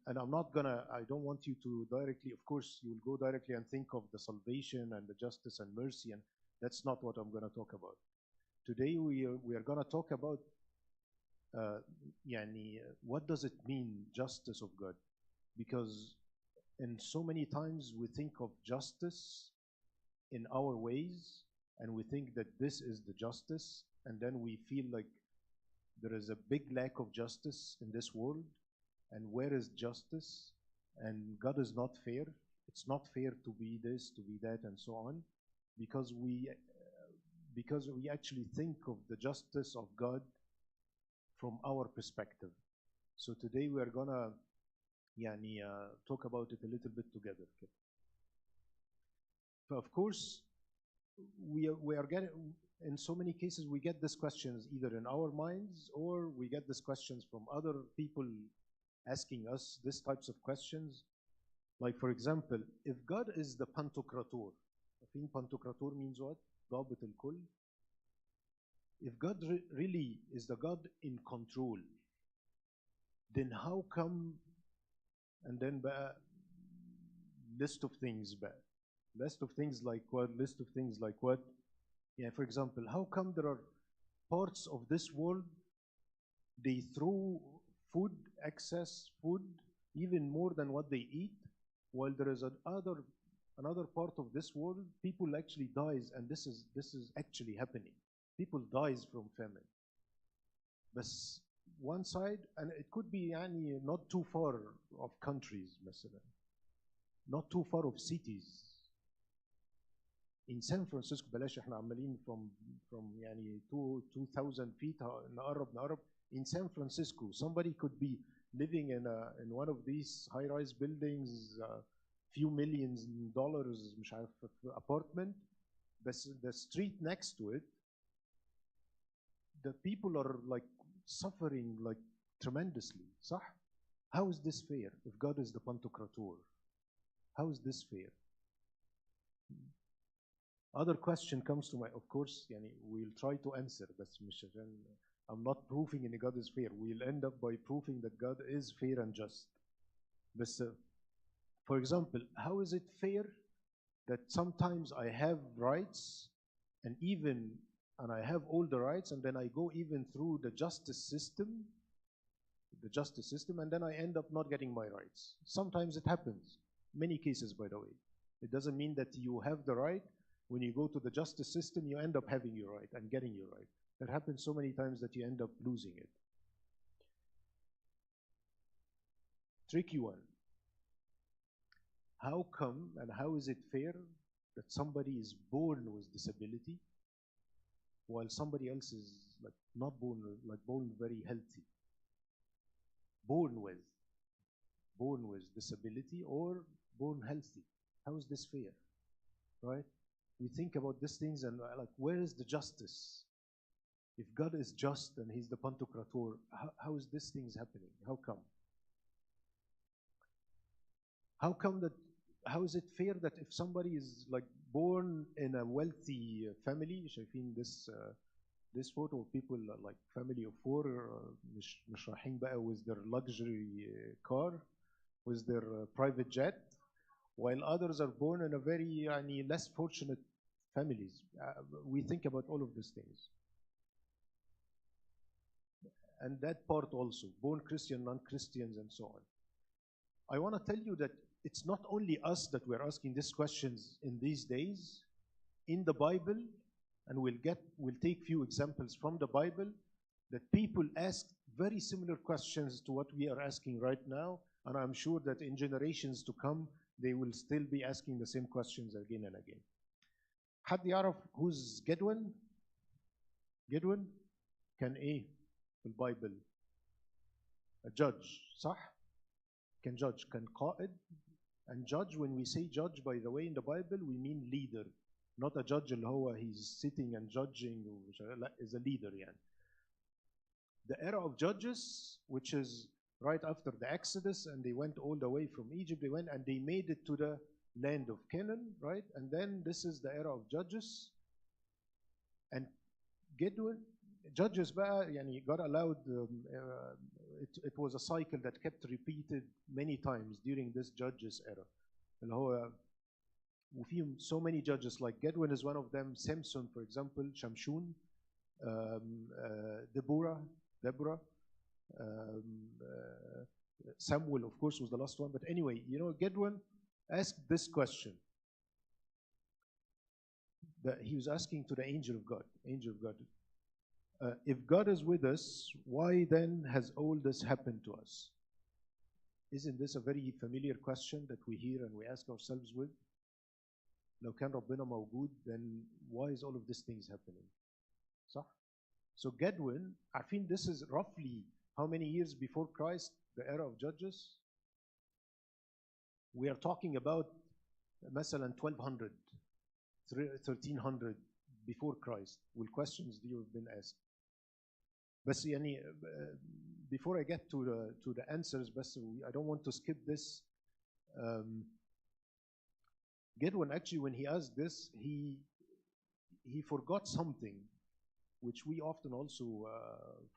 and I don't want you to directly, of course, you will go directly and think of the salvation and the justice and mercy, and that's not what I'm going to talk about. Today we are going to talk about what does it mean, justice of God? Because in so many times we think of justice in our ways, and we think that this is the justice, and then we feel like there is a big lack of justice in this world, and where is justice? And God is not fair. It's not fair to be this, to be that, and so on, because we actually think of the justice of God from our perspective. So today we are gonna talk about it a little bit together. So of course, we are getting, in so many cases we get these questions either in our minds, or we get these questions from other people asking us these types of questions. Like, for example, if God is the Pantocrator, I think Pantocrator means what? ضابط الكل. If God really is the God in control, then how come, and then list of things like what? Yeah, for example, how come there are parts of this world they throw food, excess food, even more than what they eat, while there is another part of this world people actually dies, and this is actually happening. People dies from famine. But one side, and it could be not too far of countries, مثلا, not too far of cities. In San Francisco, بلاش احنا عمالين from 2000 feet نقرب. In San Francisco, somebody could be living in one of these high-rise buildings, few millions dollars, مش عارف, apartment, but the street next to it, the people are like suffering like tremendously. صح? How is this fair if God is the Pantocrator? How is this fair? Other question comes to mind, of course, we'll try to answer, but I'm not proving any God is fair. We'll end up by proving that God is fair and just. But for example, how is it fair that sometimes I have rights and I have all the rights, and then I go even through the justice system, and then I end up not getting my rights? Sometimes it happens. Many cases, by the way. It doesn't mean that you have the right. When you go to the justice system, you end up having your right and getting your right. That happens so many times that you end up losing it. Tricky one. How come and how is it fair that somebody is born with disability while somebody else is like not born, like born very healthy? Born with disability or born healthy. How is this fair? Right? We think about these things and like, where is the justice? If God is just and He's the Pantocrator, how is these things happening? How come? How is it fair that if somebody is like born in a wealthy family, شايفين this photo of people like family of four, مش رايحين بقى with their luxury car, with their private jet, while others are born in a very less fortunate families. We think about all of these things. And that part also, born Christian, non-Christians, and so on. I want to tell you that it's not only us that we're asking these questions in these days. In the Bible, and we'll take few examples from the Bible, that people ask very similar questions to what we are asking right now, and I'm sure that in generations to come, they will still be asking the same questions again and again. حد يعرف who's Gideon? Gideon كان ايه في البايبل؟ a judge, صح؟ كان judge, كان قائد. And judge, when we say judge, by the way, in the Bible, we mean leader. Not a judge اللي هو he's sitting and judging, is a leader يعني. The era of judges, which is right after the Exodus, and they went all the way from Egypt, they went and they made it to the land of Canaan, right? And then this is the era of judges. And Gideon, judges بقى, God allowed it was a cycle that kept repeated many times during this judges era. اللي هو وفيهم so many judges, like Gedwin is one of them, Samson for example, Shamshun, Deborah, Samuel of course was the last one. But anyway, you know, Gedwin asked this question that he was asking to the angel of God. If God is with us, why then has all this happened to us? Isn't this a very familiar question that we hear and we ask ourselves with? لو كان ربنا موجود, then why is all of these things happening? صح? So Gedwin, عارفين this is roughly how many years before Christ, the era of Judges? We are talking about مثلا 1200, 1300 before Christ. Will questions you have been asked? بس يعني before I get to the answers, بس I don't want to skip this. Gedwin actually, when he asked this, he forgot something, which we often also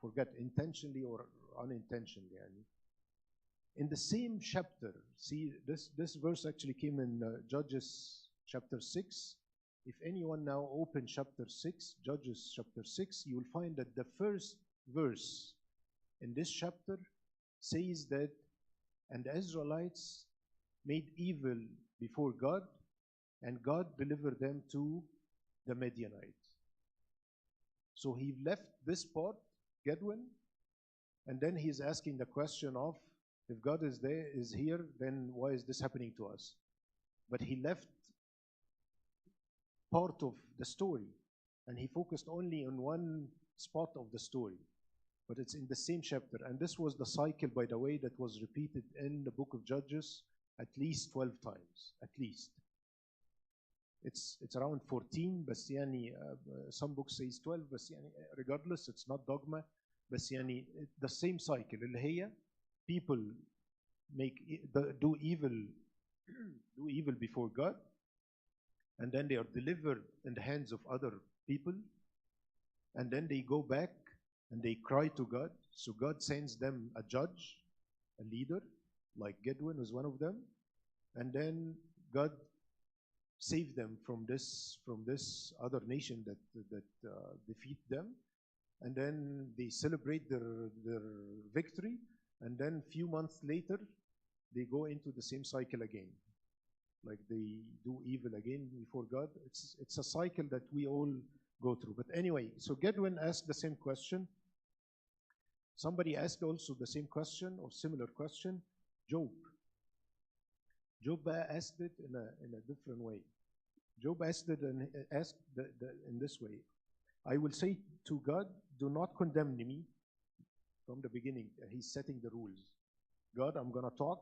forget intentionally or unintentionally. In the same chapter, see this verse actually came in Judges chapter 6. If anyone now open chapter 6, Judges chapter 6, you will find that the first verse in this chapter says that, and the Israelites made evil before God, and God delivered them to the Midianites. So he left this part, Gedwin, and then he's asking the question of, if God is here, then why is this happening to us? But he left part of the story, and he focused only on one spot of the story. But it's in the same chapter. And this was the cycle, by the way, that was repeated in the book of Judges at least 12 times, at least. It's around 14, but some books say 12, but regardless, it's not dogma. But the same cycle, اللي هي people do evil before God, and then they are delivered in the hands of other people, and then they go back and they cry to God. So God sends them a judge, a leader, like Gedwin was one of them, and then God saved them from this other nation that defeat them, and then they celebrate their victory, and then few months later they go into the same cycle again, like they do evil again before God. It's a cycle that we all go through. But anyway, so Gedwin asked the same question. Somebody asked also the same question or similar question, Job. Job asked it in a different way. Job asked it in this way. I will say to God, do not condemn me. From the beginning, he's setting the rules. God, I'm going to talk.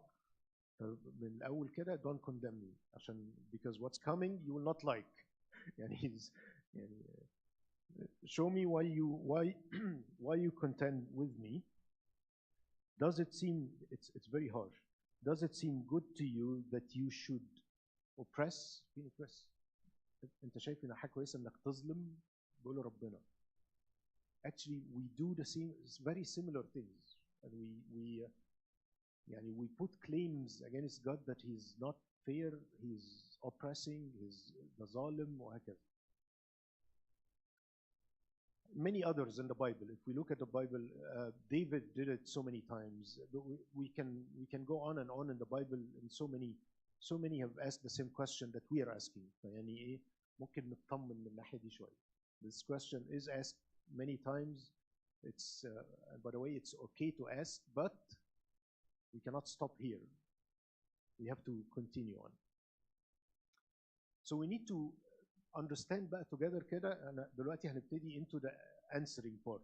من الأول كده, don't condemn me. Because what's coming, you will not like. Show me why you contend with me. Does it seem, it's very harsh. Does it seem good to you that you should oppress? انت شايف ان حاجه كويسه انك تظلم؟ بقول ربنا. Actually, we do the same, very similar things, and we put claims against God that He's not fair, He's oppressing, He's the zalim, وهكذا. Many others in the Bible. If we look at the Bible, David did it so many times. We can go on and on in the Bible, and so many have asked the same question that we are asking. يعني إيه ممكن نطمن من الناحية دي شوية. This question is asked many times. It's by the way, it's okay to ask, but we cannot stop here. We have to continue on. So we need to understand بقى together كده. أنا دلوقتي هنبتدي into the answering part.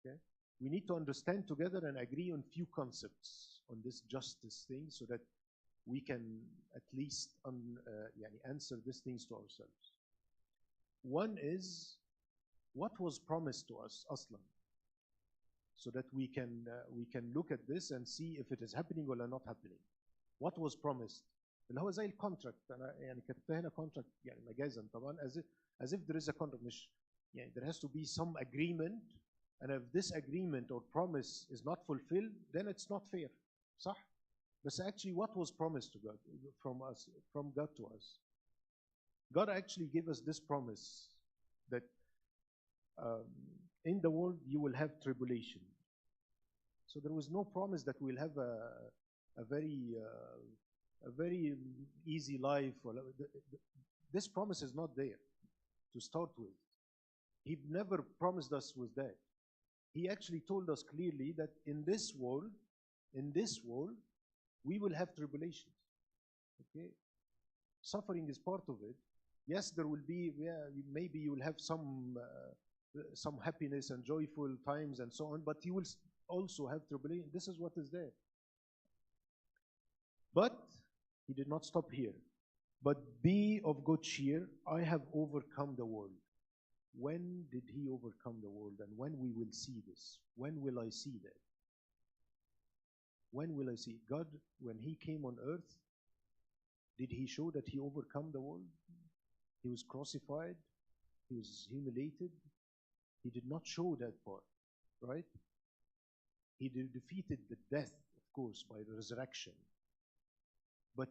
Okay? We need to understand together and agree on few concepts on this justice thing, so that we can at least answer these things to ourselves. One is, what was promised to us أصلا, so that we can look at this and see if it is happening or not happening. What was promised? اللي هو زي الكونتراكت. أنا كتبت هنا contract مجازا طبعا, as if there is a contract. مش there has to be some agreement And if this agreement or promise is not fulfilled, then it's not fair. صح? But actually, what was promised to God from God to us? God actually gave us this promise that in the world you will have tribulation. So there was no promise that we'll have a very easy life. This promise is not there to start with. He never promised us with that. He actually told us clearly that in this world, we will have tribulations. Okay, suffering is part of it. Yes, there will be. Yeah, maybe you will have some happiness and joyful times and so on, but you will also have tribulation. This is what is there. But he did not stop here. But be of good cheer. I have overcome the world. When did he overcome the world, and when we will see this? When will I see that? When will I see God? When he came on earth, did he show that he overcome the world? He was crucified. He was humiliated. He did not show that part, right? He defeated the death, of course, by the resurrection. But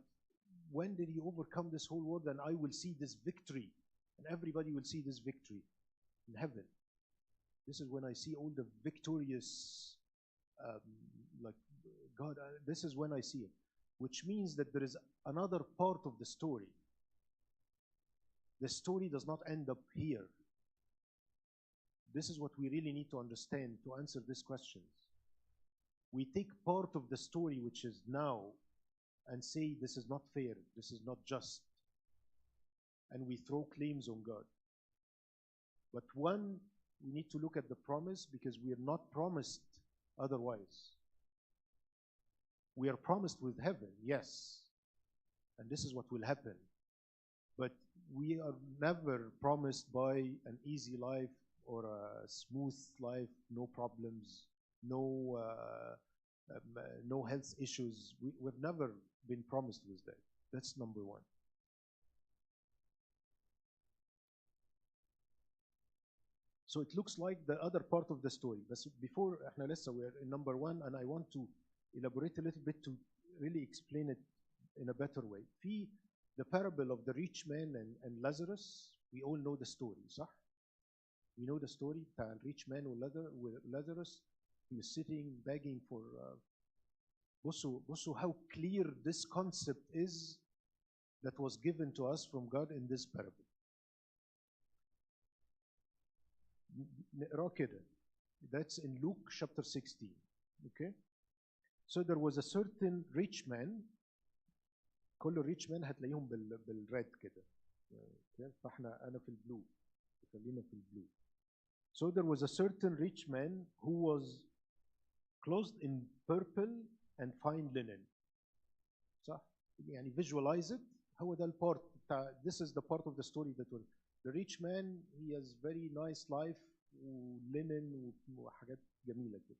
when did he overcome this whole world? And I will see this victory, and everybody will see this victory in heaven. This is when I see all the victorious, like God. This is when I see it, which means that there is another part of the story. The story does not end up here. This is what we really need to understand to answer these questions. We take part of the story, which is now, and say this is not fair, this is not just, and we throw claims on God. But one, we need to look at the promise, because we are not promised otherwise. We are promised with heaven, yes, and this is what will happen. But we are never promised by an easy life or a smooth life, no problems, no health issues. We've never been promised with that. That's number one. So it looks like the other part of the story. But before, we're in number one, and I want to elaborate a little bit to really explain it in a better way. The parable of the rich man and Lazarus, we all know the story, صح? We know the story. The rich man with Lazarus, he was sitting begging for. بصوا how clear this concept is that was given to us from God in this parable. نقرأ كده. That's in Luke chapter 16. Okay? So there was a certain rich man. كل الريتش مان هتلاقيهم بالريد كده. فاحنا انا في البلو. خلينا في البلو. So there was a certain rich man who was clothed in purple and fine linen. صح؟ يعني visualize it. هو ده البارت بتاع. This is the part of the story that will. The rich man, he has very nice life ولinen وحاجات جميلة كده.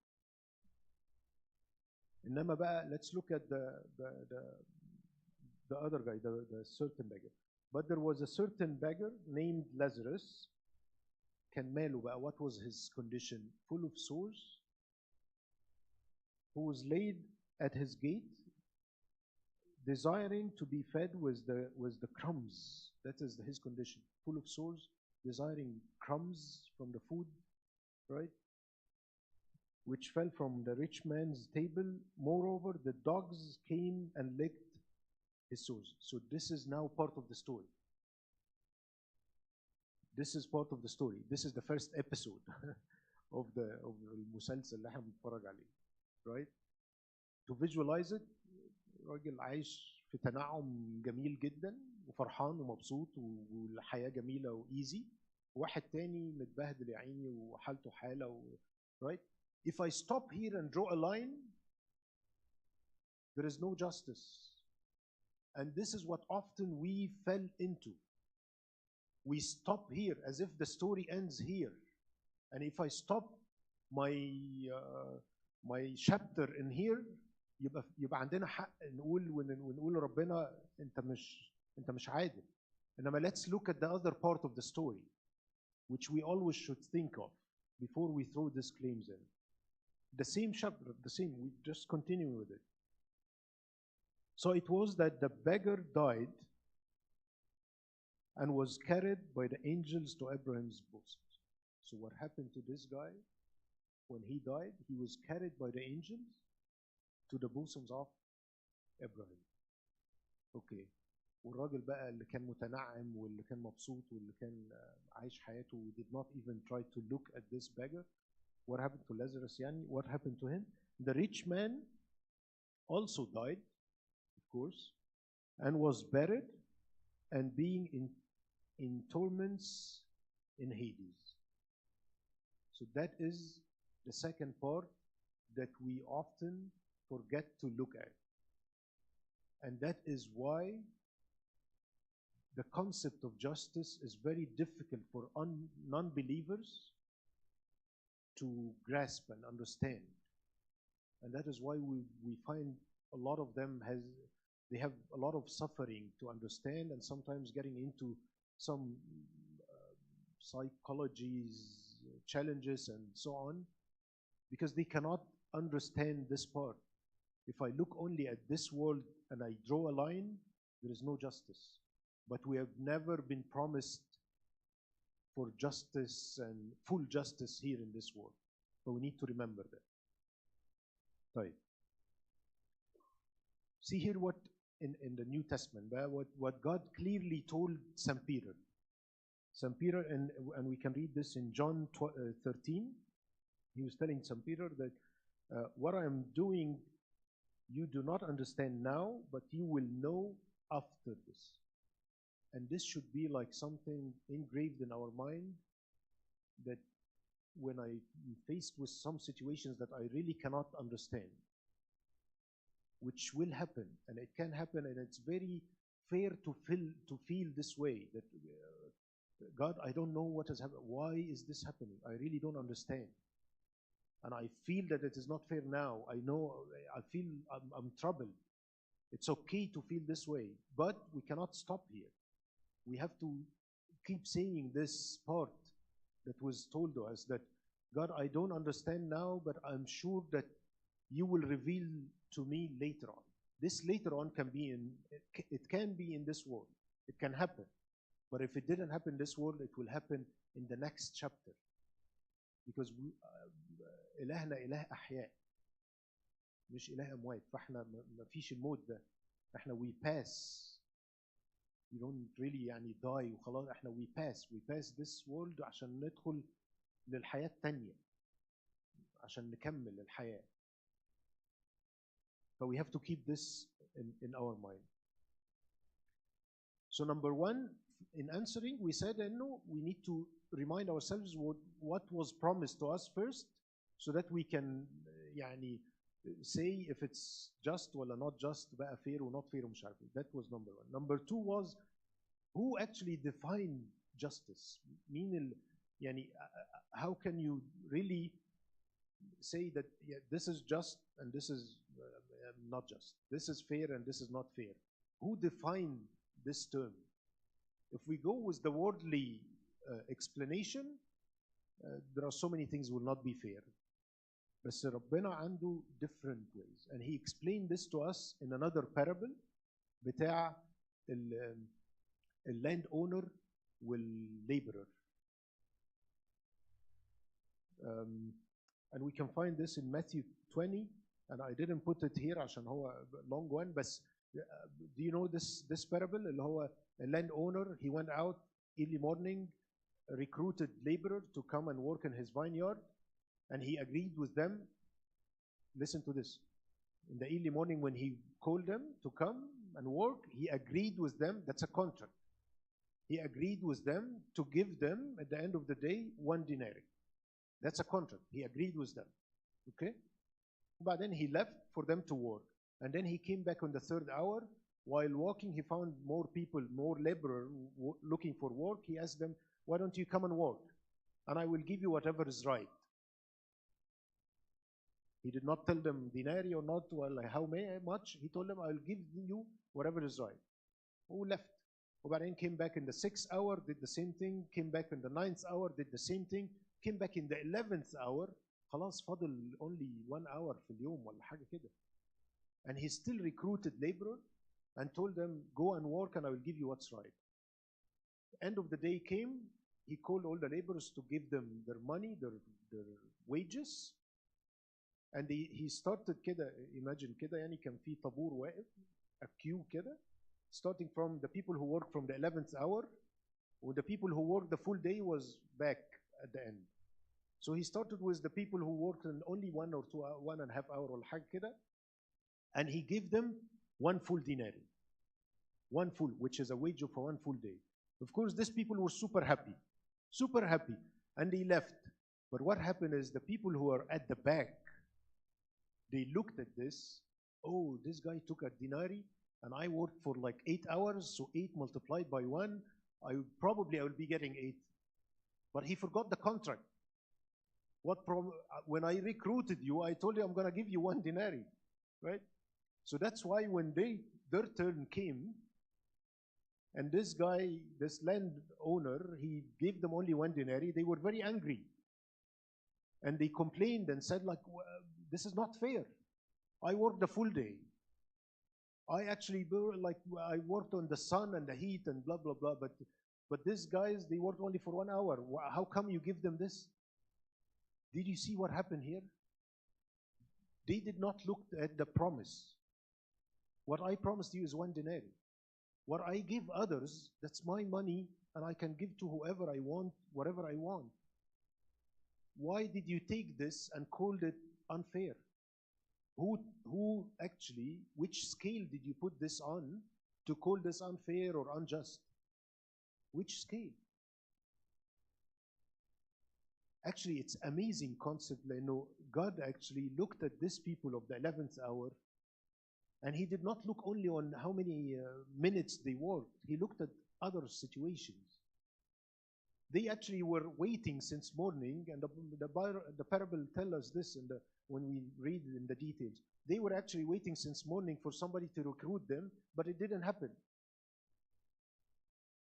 إنما بقى let's look at the other guy, the certain beggar. But there was a certain beggar named Lazarus. كان ماله بقى? What was his condition? Full of sores, who was laid at his gate, desiring to be fed with the crumbs. That is his condition. Full of sores, desiring crumbs from the food, right? Which fell from the rich man's table. Moreover, the dogs came and licked his sores. So this is now part of the story. This is part of the story. This is the first episode of المسلسل اللي احنا بنتفرج عليه, right? To visualize it, راجل عايش في تنعم جميل جدا وفرحان ومبسوط والحياة جميلة وإيزي. واحد تاني متبهدل يا عيني وحالته حالة right? If I stop here and draw a line, there is no justice. And this is what often we fell into. We stop here as if the story ends here. And if I stop my chapter in here, يبقى عندنا حق ونقول ربنا انت مش عادل. انما let's look at the other part of the story, which we always should think of. before we throw these claims in. The same chapter, the same, we just continue with it. So it was that the beggar died and was carried by the angels to Abraham's bosom. So what happened to this guy? When he died, he was carried by the angels to the bosoms of Abraham. Okay. والراجل بقى اللي كان متنعم واللي كان مبسوط واللي كان عايش حياته did not even try to look at this beggar. What happened to Lazarus يعني? What happened to him? The rich man also died, of course, and was buried and being in torments in Hades. So that is the second part that we often forget to look at. And that is why the concept of justice is very difficult for non-believers to grasp and understand. And that is why we find a lot of them they have a lot of suffering to understand, and sometimes getting into some psychologies, challenges, and so on, because they cannot understand this part. If I look only at this world and I draw a line, there is no justice. But we have never been promised for justice and full justice here in this world. So we need to remember that. Right. See here what in the New Testament, what God clearly told St. Peter. St. Peter, and we can read this in John 13. He was telling St. Peter that what I am doing, you do not understand now, but you will know after this. And this should be like something engraved in our mind, that when I'm faced with some situations that I really cannot understand, which will happen, and it can happen, and it's very fair to feel this way, that God, I don't know what has happened. Why is this happening? I really don't understand. And I feel that it is not fair now. I know, I feel I'm troubled. It's okay to feel this way, but we cannot stop here. We have to keep saying this part that was told to us, that God, I don't understand now, but I'm sure that you will reveal to me later on. This later on can be it can be in this world. It can happen. But if it didn't happen in this world, it will happen in the next chapter. Because إلهنا إله أحياء مش إله أموات. فإحنا ما فيش الموت ده. إحنا we pass. We don't really يعني die وخلاص. إحنا we pass this world عشان ندخل للحياة التانية. عشان نكمل الحياة. So we have to keep this in our mind. So number one, in answering, we said, no, we need to remind ourselves what was promised to us first, so that we can يعني say if it's just or not just, بقى fair or not fair ومش عارف. That was number one. Number two was, who actually defined justice? يعني how can you really say that this is just and this is not just? This is fair and this is not fair. Who defined this term? If we go with the worldly explanation, there are so many things will not be fair. بس ربنا عنده different ways. And he explained this to us in another parable بتاع land owner والlaborer. And we can find this in Matthew 20, and I didn't put it here عشان هو long one, but do you know this parable? اللي هو a landowner, he went out early morning, recruited laborers to come and work in his vineyard, and he agreed with them. Listen to this. In the early morning when he called them to come and work, he agreed with them. That's a contract. He agreed with them to give them at the end of the day 1 denarii. That's a contract. He agreed with them. Okay? But then he left for them to work. And then he came back on the third hour. While walking, he found more people, more laborers looking for work. He asked them, why don't you come and work? And I will give you whatever is right. He did not tell them denarii or not, well, how much. He told them, I'll give you whatever is right. Who left? وبعدين came back in the 6th hour, did the same thing. Came back in the 9th hour, did the same thing. came back in the 11th hour. خلاص فاضل only 1 hour في اليوم ولا حاجة كده. And he still recruited laborers and told them, go and work and I will give you what's right. End of the day came, he called all the laborers to give them their money, their wages. And he started كده, imagine كده يعني كان في طابور واقف, a queue كده, starting from the people who worked from the 11th hour, and the people who worked the full day was back at the end. So he started with the people who worked in only 1 or 2 1.5 hours ولا حاجة كده, and he gave them 1 full denarii. 1 full, which is a wage for 1 full day. Of course, these people were super happy, and they left. But what happened is the people who are at the back, they looked at this, oh, this guy took a denarii, and I worked for like 8 hours, so 8 multiplied by 1, I will be getting 8. But he forgot the contract. When I recruited you, I told you I'm going to give you 1 denarii, right? So that's why when their turn came, and this guy, this landowner, he gave them only 1 denarii, they were very angry. And they complained and said, like, this is not fair. I worked the full day. I actually, like, I worked on the sun and the heat and blah, blah, blah. But these guys, they worked only for 1 hour. How come you give them this? Did you see what happened here? They did not look at the promise. What I promised you is 1 denarii. What I give others, that's my money, and I can give to whoever I want, whatever I want. Why did you take this and called it unfair? Who actually, which scale did you put this on to call this unfair or unjust? Which scale? Actually, it's amazing concept. You know, God actually looked at these people of the 11th hour, and he did not look only on how many minutes they worked. He looked at other situations. They actually were waiting since morning, and the parable tells us this when we read in the details. They were actually waiting since morning for somebody to recruit them, but it didn't happen.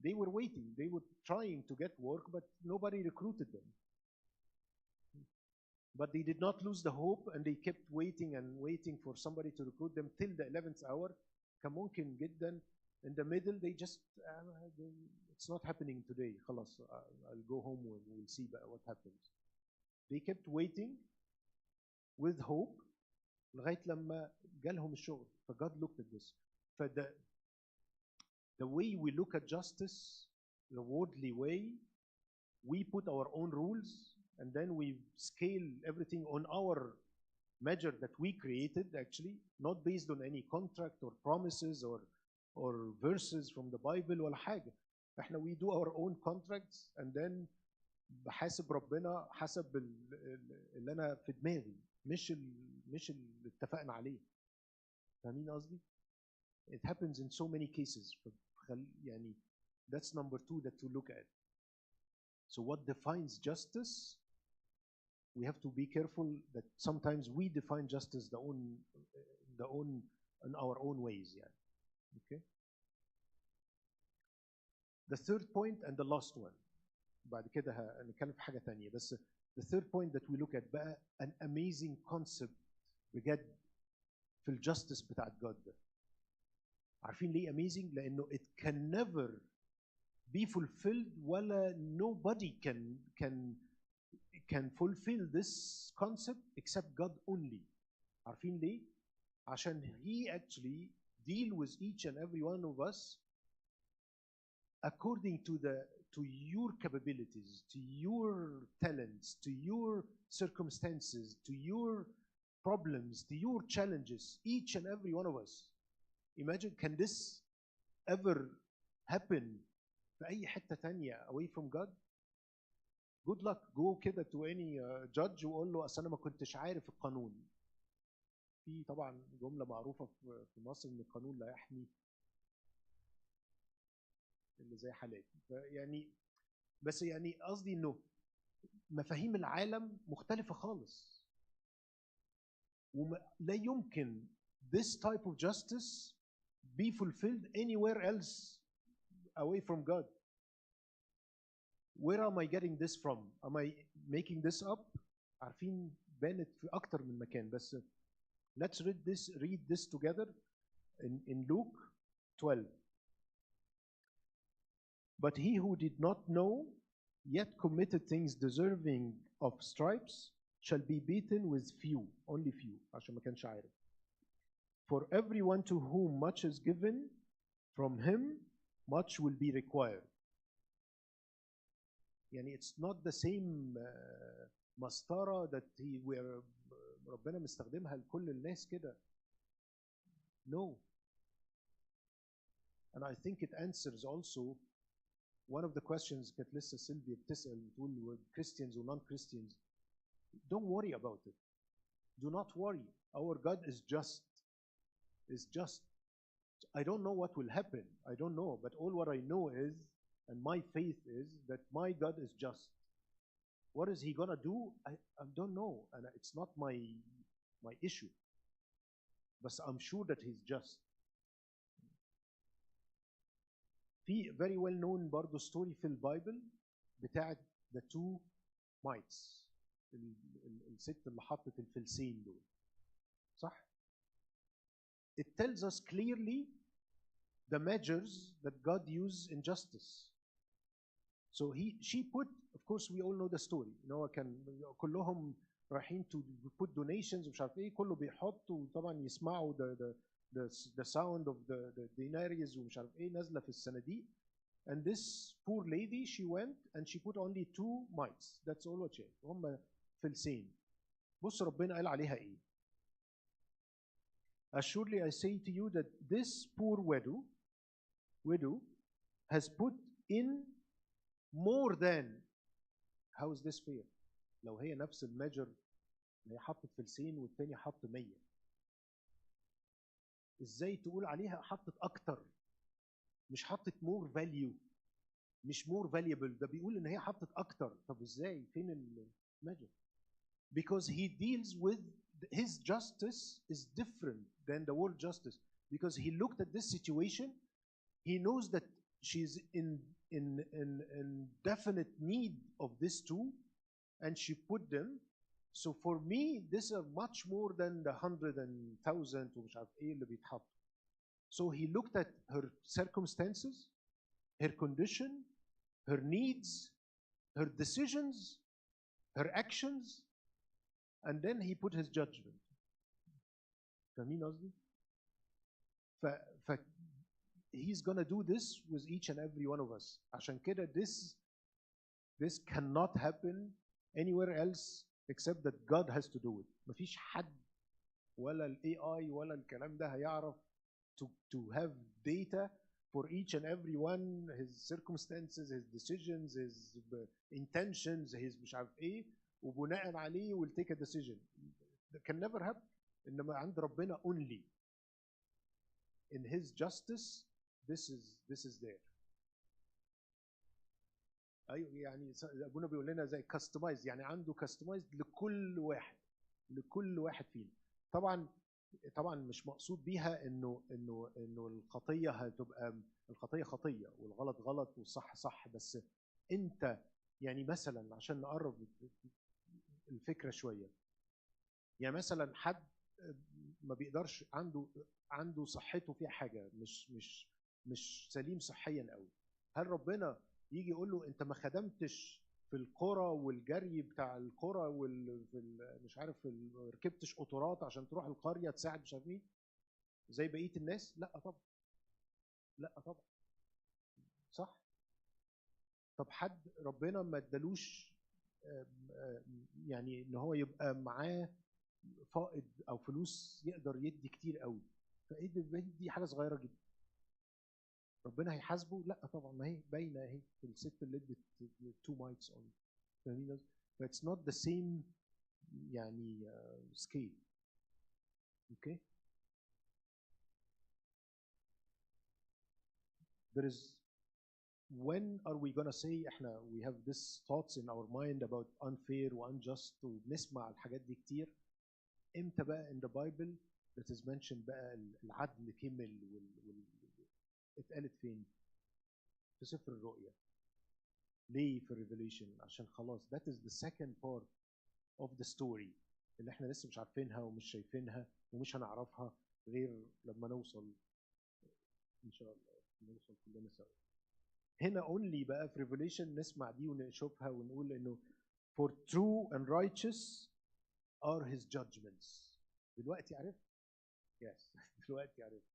They were waiting. They were trying to get work, but nobody recruited them. But they did not lose the hope, and they kept waiting and waiting for somebody to recruit them till the 11th hour. كان ممكن جدا. In the middle, they just, it's not happening today. خلاص, I'll go home and we'll see what happens. They kept waiting with hope لغاية لما جالهم الشغل. God looked at this. The way we look at justice, the worldly way, we put our own rules, and then we scale everything on our measure that we created, actually, not based on any contract or promises or verses from the Bible ولا حاجة. احنا we do our own contracts, and then بحاسب ربنا حسب اللي انا في دماغي، مش اللي اتفقنا عليه. فاهمين قصدي؟ It happens in so many cases. يعني that's number 2 that to look at. So what defines justice? We have to be careful that sometimes we define justice in our own ways. Yeah. Okay. The third point and the last one. بعد كده هنتكلم في حاجة تانية. بس the third point that we look at بقى an amazing concept بجد في الجاستس بتاعت God ده. عارفين ليه amazing؟ لأنه it can never be fulfilled ولا nobody can fulfill this concept except God only. عارفين ليه؟ عشان he actually deal with each and every one of us according to your capabilities, to your talents, to your circumstances, to your problems, to your challenges, each and every one of us. Imagine, can this ever happen في أي حتة تانية away from God? Good luck. Go كده to any judge وقول له أصل أنا ما كنتش عارف القانون. في طبعا جملة معروفة في مصر إن القانون لا يحمي اللي زي حالاتي. يعني بس يعني قصدي إنه مفاهيم العالم مختلفة خالص. ولا يمكن this type of justice be fulfilled anywhere else away from God. Where am I getting this from? making this up. عارفين بانت في أكتر من مكان بس let's read this together in Luke 12. But he who did not know yet committed things deserving of stripes shall be beaten with few, only few, عشان ما كانش عارف. For everyone to whom much is given, from him much will be required. يعني it's not the same مسطرة that ربنا مستخدمها لكل الناس كده. No. And I think it answers also one of the questions كانت لسه سيلفيا بتسأل تقول Christians or non-Christians. Don't worry about it. Do not worry. Our God is just. Is just. I don't know what will happen. I don't know. But all what I know is, and my faith is, that my God is just. What is he going to do? I don't know. And it's not my issue. But I'm sure that he's just. في very well known برضه story في البايبل بتاعت the two mites. الست اللي حطت الفلسين دول. صح؟ It tells us clearly the measures that God used in justice. So she put, of course we all know the story. كان كلهم رايحين to put donations ومش عارف ايه كله بيحط وطبعا يسمعوا the sound of the denarius ومش عارف ايه نازله في الصناديق. And this poor lady she went and she put only 2 mites. That's all what she had. هم فلسين. بص ربنا قال عليها ايه؟ Assuredly I say to you that this poor widow has put in more than. How is this fair? لو هي نفس الميجر هي حطت فلسين والتاني حط 100. ازاي تقول عليها حطت اكتر؟ مش حطت more value مش more valuable ده بيقول ان هي حطت اكتر. طب ازاي؟ فين الميجر؟ Because he deals with his justice is different than the world justice. Because he looked at this situation, he knows that she's in definite need of these two, and she put them. So for me, these are much more than the 100,000 ومش عارف ايه اللي بيتحطوا. So he looked at her circumstances, her condition, her needs, her decisions, her actions, and then he put his judgment. فاهمين قصدي؟ he's gonna do this with each and every one of us. عشان كده this cannot happen anywhere else except that God has to do it. مفيش حد ولا ال AI ولا الكلام ده هيعرف to have data for each and every one, his circumstances, his decisions, his intentions, his مش عارف ايه وبناء عليه will take a decision. That can never happen. إنما عند ربنا only. In his justice, this is there. أيوة يعني أبونا بيقول لنا زي customize يعني عنده customize لكل واحد فينا. طبعا مش مقصود بيها انه الخطيه هتبقى الخطيه خطيه والغلط غلط والصح صح. بس انت يعني مثلا عشان نقرب الفكره شويه يعني مثلا حد ما بيقدرش عنده صحته فيها حاجه مش سليم صحيا قوي. هل ربنا يجي يقول له انت ما خدمتش في القرى والجري بتاع القرى مش عارف ركبتش قطارات عشان تروح القريه تساعد مش عارف مين زي بقيه الناس؟ لا طبعا. لا طبعا. صح. طب حد ربنا ما ادالوش يعني ان هو يبقى معاه فائض او فلوس يقدر يدي كتير قوي فدي حاجه صغيره جدا ربنا هيحاسبه؟ لا طبعا. ما هي باينه اهي في الست اللي ادت 2 مايتس اون. فاهمين؟ فاتس نوت ذا سيم يعني scale. Okay. There is when are we gonna say احنا we have this thoughts in our mind about unfair و unjust وبنسمع الحاجات دي كتير. امتى بقى in the Bible that is mentioned بقى العدل كمل اتقالت فين؟ في سفر الرؤيا. ليه في الريفيليشن؟ عشان خلاص that is the second part of the story اللي احنا لسه مش عارفينها ومش شايفينها ومش هنعرفها غير لما نوصل ان شاء الله، نوصل كلنا سوا. هنا only بقى في revelation نسمع دي ونشوفها ونقول انه for true and righteous are his judgments. دلوقتي عرفت؟ yes دلوقتي عرفت،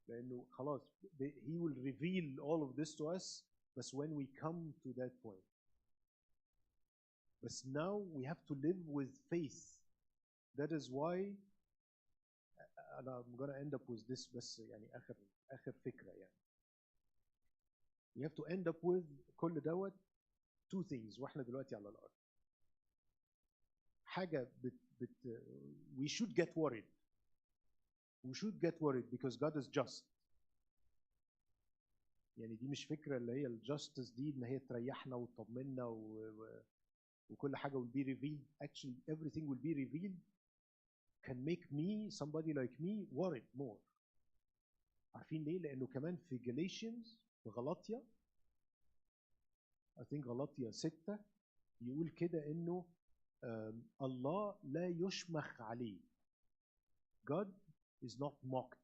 لانه خلاص he will reveal all of this to us بس when we come to that point. But now we have to live with faith. That is why I'm going to end up with this بس يعني آخر فكرة يعني. We have to end up with كل دوت two things واحنا دلوقتي على الأرض. حاجة we should get worried. We should get worried because God is just. يعني دي مش فكرة اللي هي الجاستس دي إن هي تريحنا وتطمنا وكل حاجة will be revealed. Actually everything will be revealed can make me, somebody like me, worried more. عارفين ليه؟ لأنه كمان في Galatians في غلاطيا I think غلاطيا 6 يقول كده إنه الله لا يشمخ عليه. God is not mocked.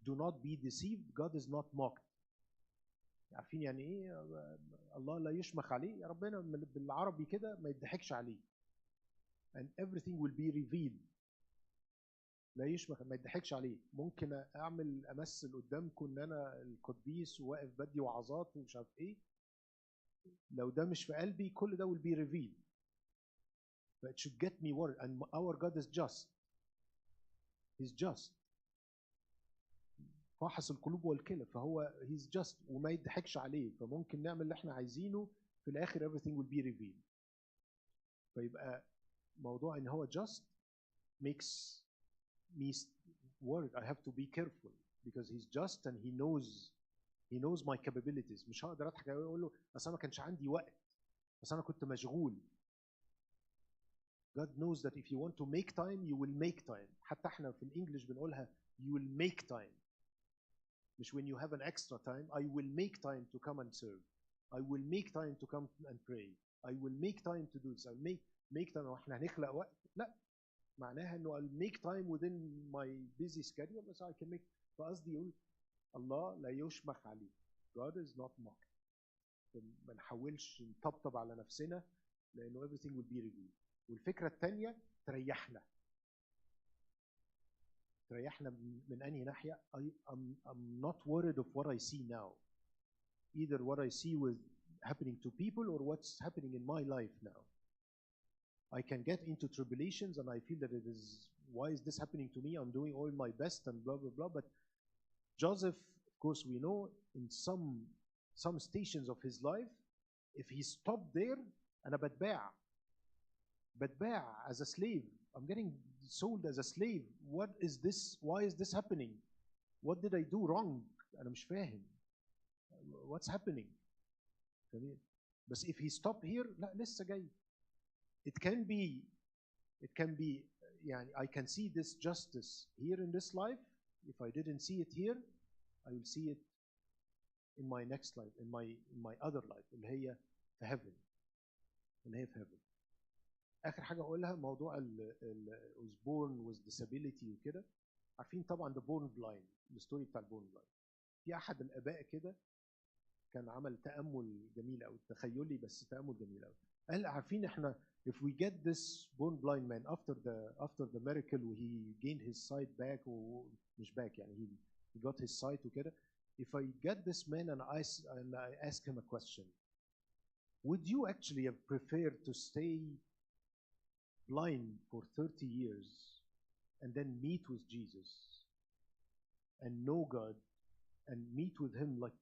Do not be deceived. God is not mocked. عارفين يعني إيه؟ الله لا يشمخ عليه. يا ربنا بالعربي كده ما يضحكش عليه. And everything will be revealed. لا يشمخ، ما يضحكش عليه. ممكن امثل قدامكم ان انا القديس وواقف بدي وعظات ومش عارف ايه، لو ده مش في قلبي كل ده will be revealed. But it should get me worried. And our God is just. He's just. فاحص القلوب والكلى، فهو he's just وما يضحكش عليه، فممكن نعمل اللي احنا عايزينه في الاخر everything will be revealed. فيبقى موضوع ان هو just makes me worried. I have to be careful because he's just and he knows my capabilities. مش هقدر اضحك عليه واقول له اصل انا ما كانش عندي وقت، بس انا كنت مشغول. God knows that if you want to make time you will make time. حتى احنا في الانجليش بنقولها you will make time. مش when you have an extra time. I will make time to come and serve. I will make time to come and pray. I will make time to do this. I will make time. واحنا هنخلق وقت؟ لا، معناها انه I'll make time within my busy schedule بس I can make. فقصدي يقول الله لا يشمخ عليه. God is not mocked. ما نحاولش نطبطب على نفسنا لانه everything will be revealed. والفكره الثانيه تريحنا من انهي ناحيه؟ I'm not worried of what I see now, either what I see with happening to people or what's happening in my life now. I can get into tribulations and I feel that it is, why is this happening to me? I'm doing all my best and blah blah blah. But Joseph, of course we know, in some stations of his life, if he stopped there, أنا بتباع as a slave. I'm getting sold as a slave. What is this? Why is this happening? What did I do wrong? أنا مش فاهم. What's happening? بس if he stopped here, لا لسه جاي. It can be يعني I can see this justice here in this life. If I didn't see it here, I will see it in my next life, in my other life اللي هي في heaven. اللي هي في heaven. آخر حاجة أقولها موضوع was born with disability وكده. عارفين طبعا the born blind، الستوري بتاع البورن بلايند. في أحد الآباء كده كان عمل تأمل جميل أوي، تخيلي بس تأمل جميل أوي. قال عارفين احنا if we get this born blind man after the miracle he gained his sight back مش back يعني he got his sight وكده. If I get this man and I ask him a question, would you actually have preferred to stay blind for 30 years and then meet with Jesus and know God and meet with him like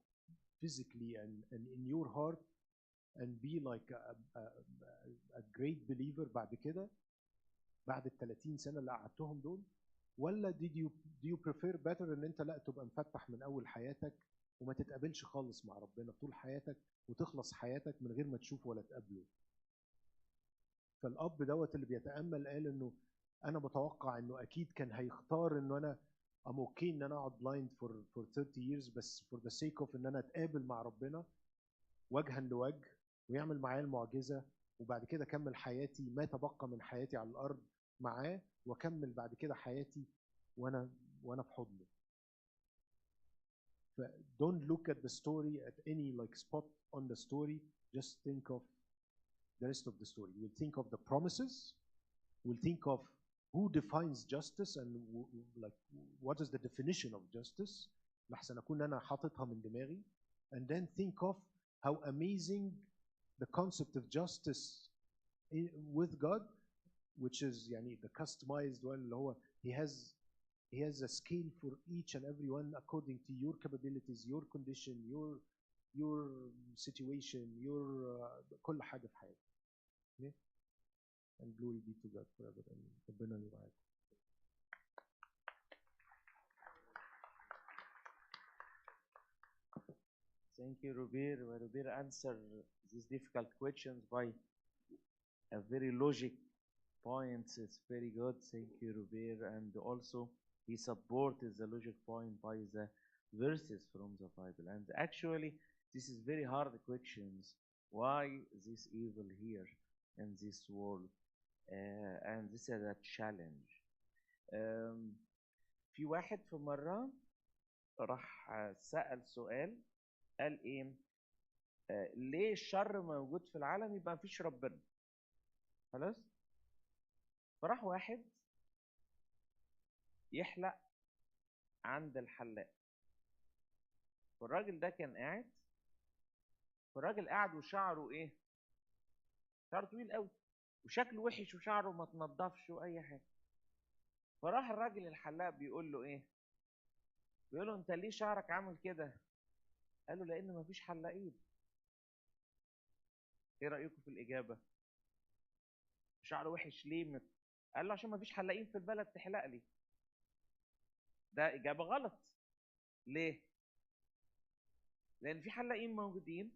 physically and in your heart and be like a great believer بعد كده بعد ال 30 سنة اللي قعدتهم دول؟ ولا do you prefer better ان انت لا تبقى مفتح من اول حياتك وما تتقابلش خالص مع ربنا طول حياتك وتخلص حياتك من غير ما تشوف ولا تقابله؟ فالاب دوت اللي بيتامل قال انه انا متوقع انه اكيد كان هيختار انه انا I'm okay ان انا اقعد blind for 30 years بس for the sake of ان انا اتقابل مع ربنا وجها لوجه ويعمل معايا المعجزة، وبعد كده أكمل حياتي ما تبقى من حياتي على الأرض معاه، وأكمل بعد كده حياتي وأنا في حضنه. ف don't look at the story at any like spot on the story, just think of the rest of the story. We'll think of the promises, we'll think of who defines justice and like what is the definition of justice لحسن أكون أنا حاططها من دماغي, and then think of how amazing the concept of justice with God, which is يعني the customized one اللي هو he has a scale for each and every one according to your capabilities, your condition, your situation, your كل حاجة في حياتك. Okay? And glory be to God forever. ربنا يبارك. Thank you, Rubir. Rubir answered these difficult questions by a very logic points. It's very good. Thank you, Rubir. And also, he supported the logic point by the verses from the Bible. And actually, this is very hard questions. Why this evil here in this world? And this is a challenge. في واحد في مرة راح سأل سؤال قال ايه؟ ليه الشر موجود في العالم يبقى مفيش ربنا؟ خلاص؟ فراح واحد يحلق عند الحلاق، والراجل ده كان قاعد، والراجل قاعد وشعره ايه؟ شعره طويل قوي وشكله وحش وشعره ما تنضفش واي حاجه. فراح الراجل الحلاق بيقول له ايه؟ بيقول له انت ليه شعرك عامل كده؟ قال له لان مفيش حلاقين. ايه رايكم في الاجابه؟ شعره وحش ليه؟ قال له عشان مفيش حلاقين في البلد تحلق لي. ده اجابه غلط. ليه؟ لان في حلاقين موجودين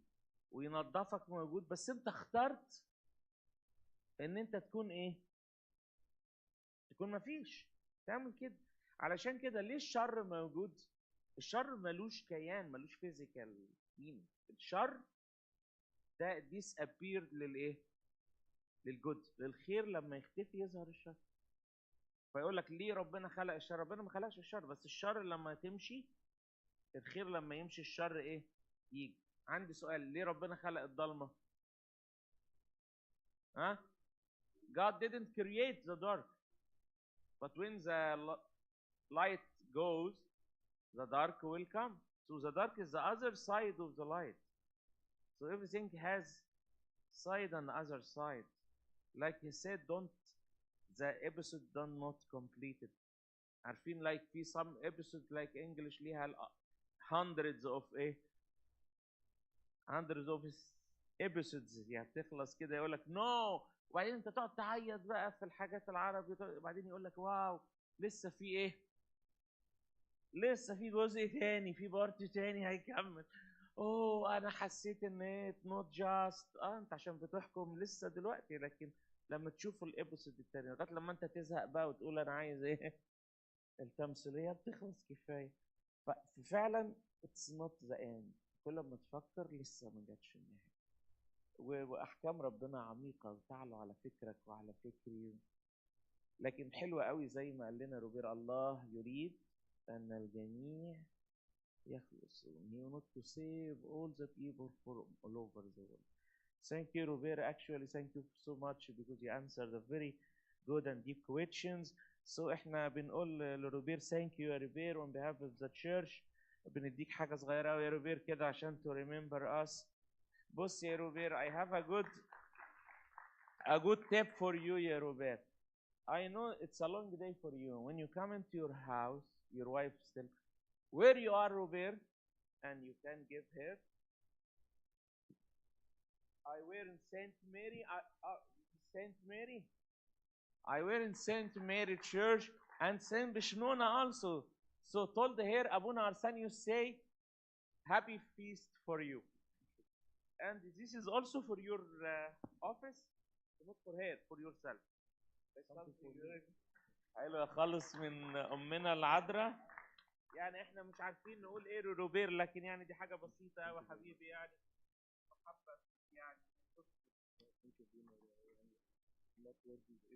وينظفك موجود، بس انت اخترت ان انت تكون ايه؟ تكون مفيش، تعمل كده. علشان كده ليه الشر موجود؟ الشر ملوش كيان، ملوش فيزيكال مين. الشر ده disappear للايه؟ للجود، للخير لما يختفي يظهر الشر. فيقول لك ليه ربنا خلق الشر؟ ربنا ما خلقش الشر، بس الشر لما تمشي الخير لما يمشي الشر ايه؟ يجي. عندي سؤال، ليه ربنا خلق الضلمه؟ ها؟ God didn't create the dark, but when the light goes, the dark will come. So the dark is the other side of the light. So everything has side and other side. Like he said, don't the episode done not completed. عارفين like في some episode like English ليها hundreds of hundreds of episodes يعني تخلص كده يقول لك no، وبعدين انت تقعد تعيط بقى في الحاجات العربي، وبعدين يقول لك واو لسه في لسه في جزء تاني، في بارت تاني هيكمل. اوه انا حسيت ان نوت جاست انت عشان بتحكم لسه دلوقتي، لكن لما تشوف الابيسود التاني لغايه لما انت تزهق بقى وتقول انا عايز التمثيليه بتخلص كفايه. ففعلا اتس نوت ذا اند، كل ما تفكر لسه ما جاتش النهايه. واحكام ربنا عميقه وتعلو على فكرك وعلى فكري. لكن حلوه قوي زي ما قال لنا روبير، الله يريد ان الجميع يخلصون. He wants to save all the people from all over the world. Thank you, Robert. Actually, thank you so much because you answered a very good and deep questions. So احنا بنقول لروبير thank you يا روبير on behalf of the church. بنديك حاجة صغيرة قوي يا روبير كده عشان to remember us. بص يا روبير I have a good tip for you يا روبير. I know it's a long day for you. When you come into your house, your wife still where you are, Robert, and you can give her. I were in Saint Mary. Saint Mary. I were in Saint Mary Church and Saint Bishnuna also. So told her Abuna Arsenius say, happy feast for you. And this is also for your office, not for her, for yourself. حلو خالص من أمنا العذراء. يعني احنا مش عارفين نقول ايه روبير، لكن يعني دي حاجه بسيطه قوي حبيبي يعني. حابه يعني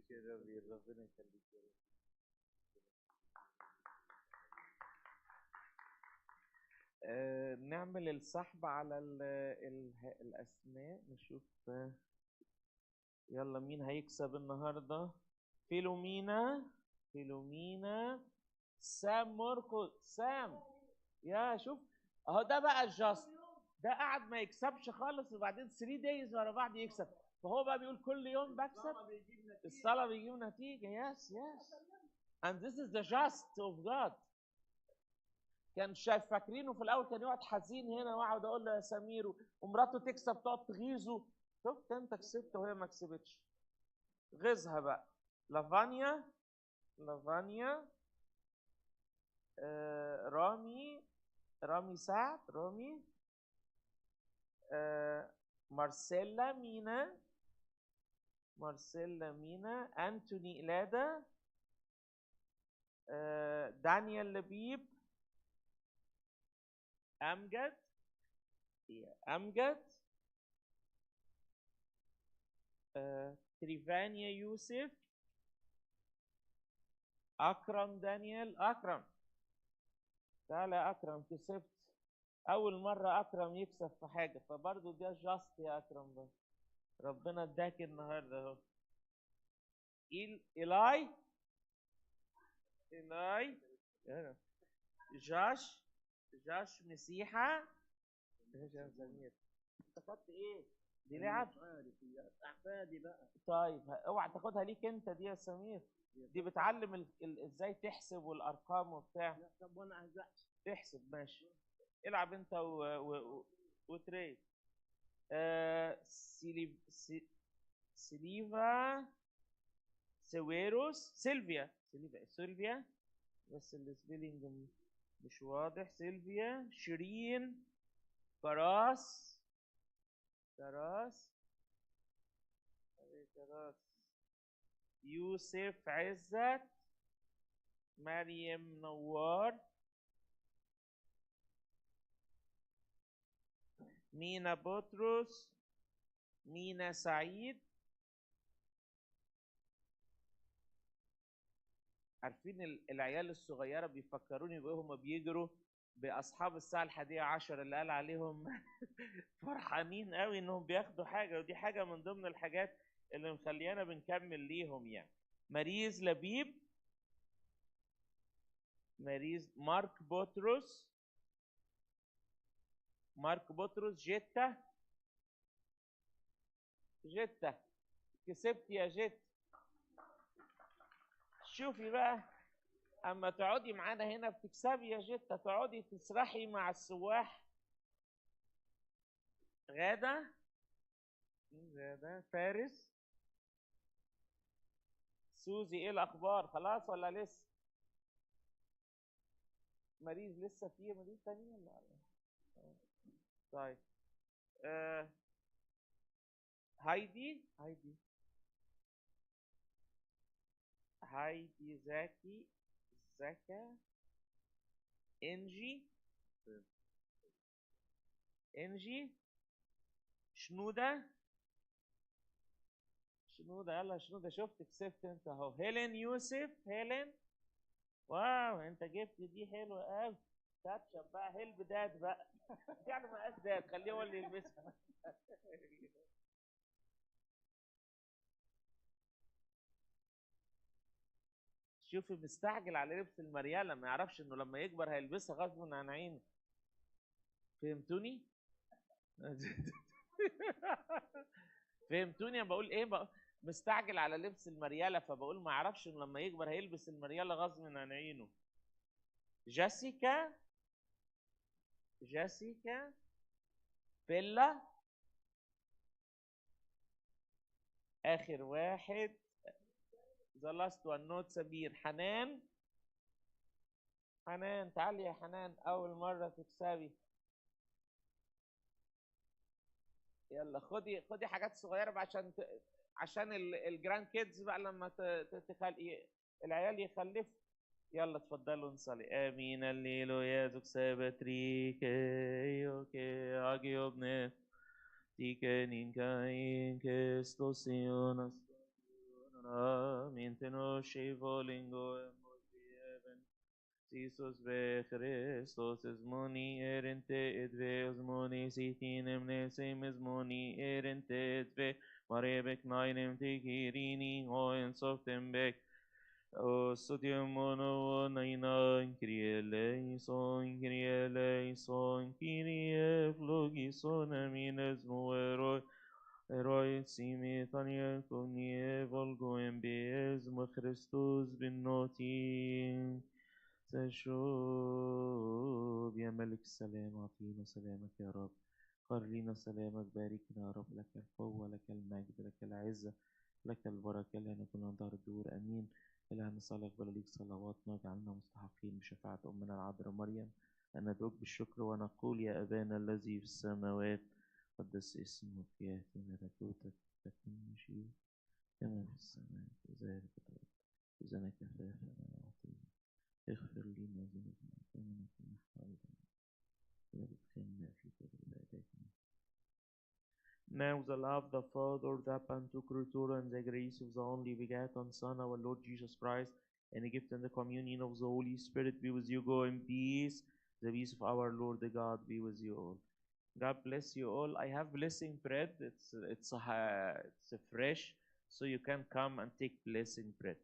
كده ربنا يخليك يا رب. نعمل السحب على الأسماء نشوف. يلا مين هيكسب النهاردة؟ فيلومينا سام موركو سام. يا شوف اهو ده بقى الجاست، ده قاعد ما يكسبش خالص وبعدين 3 دايز ورا بعض يكسب، فهو بقى بيقول كل يوم بكسب. الصلاة بيجيب نتيجة. يس and this is the just of God. كان شايف فاكرينه في الاول كان يقعد حزين هنا واقعد اقول له يا سمير ومراته تكسب تقعد تغيظه. شفت انت كسبت وهي ما كسبتش، غيظها بقى. لافانيا رامي سعد مارسيلا مينا انتوني إلادة دانيال لبيب أمجد تريفانيا يوسف أكرم دانيال. أكرم تعالى يا أكرم، كسبت أول مرة أكرم يكسب في حاجة، فبرضه ده جاست يا أكرم بقى. ربنا اداك النهارده اهو. إيلاي جاش مسيحة. يا سمير انت خدت ايه؟ دي لعب احفادي بقى. طيب اوعى تاخدها ليك انت دي يا سمير، دي بتعلم ازاي تحسب والارقام وبتاع. طب وانا عايز تحسب ماشي، العب انت وتري. سيليفا سويروس سيلفيا بس السبيلنج مش واضح. سيلفيا شيرين كراس يوسف عزت مريم نوار مينا بطرس مينا سعيد. عارفين العيال الصغيرة بيفكروني بهم بيجروا بأصحاب الساعة 11 اللي قال عليهم فرحانين قوي إنهم بياخدوا حاجة، ودي حاجة من ضمن الحاجات اللي مخليانا بنكمل ليهم يعني. ماريز لبيب مارك بطرس جيتا كسبت يا جيت. شوفي بقى اما تقعدي معانا هنا بتكسبي يا جيتا، تقعدي تسرحي مع السواح. غادة فارس سوزي ايه الاخبار؟ خلاص ولا لسه؟ مريض لسه فيه مريض تاني ولا؟ طيب هايدي زكا انجي شنودة يلا شنودة شفت كسبت انت اهو. هيلين يوسف واو انت جبت دي حلوه قوي. كاتشب بقى هيل بداد بقى يعني مقاس داد خليه هو اللي يلبسها. شوفي مستعجل على لبس المريالة، ما يعرفش انه لما يكبر هيلبسها غصب عن عينه. فهمتوني؟ فهمتوني بقول ايه؟ مستعجل على لبس المريالة، فبقول ما يعرفش انه لما يكبر هيلبس المريالة غصب عن عينه. جيسيكا بيلا اخر واحد ذا لاست وان نوت سبير. حنان تعالي يا حنان، اول مره تكسبي. يلا خدي حاجات صغيره بقى عشان الجراند كيدز بقى لما العيال يخلفوا. يلا اتفضلوا نصلي. امين الليلو يا زوك سابتريك اوكي اجيوبني Tikenin kain kestosionas Mintenoshi volingo emosieben Jesus ve Christos esmoni erente et ve osmoni sitinem nesem esmoni erente et ve marebek nainem tikirini oen softem O sodium mono naina Kyrie eleison Kyrie flogison amines muero Eroi simitania cognie volgo embes mo Christus بالنوتي تشوب يا ملك السلام أعطينا سلامك يا رب قر لنا سلامك باركنا يا رب لك القوة لك المجد لك العزة لك البركة لنا كنا دار الدور أمين إلهنا صالح بلديك صلواتنا واجعلنا مستحقين بشفاعة أمنا العذراء مريم أن ندعوك بالشكر ونقول يا أبانا الذي في السماوات قدس اسمك يأتي ملكوتك تكن مشيئتك كما في السماء كذلك في الأرض خذنا كفافنا وأعطينا اغفر لنا ذنوبنا كما نكون حائضا ولا تدخلنا في تجربة. Now the love of the Father, the Pantocrator, and the grace of the only begotten Son, our Lord Jesus Christ, and the gift and the communion of the Holy Spirit be with you. Go in peace. The peace of our Lord the God be with you all. God bless you all. I have blessing bread. It's fresh, so you can come and take blessing bread.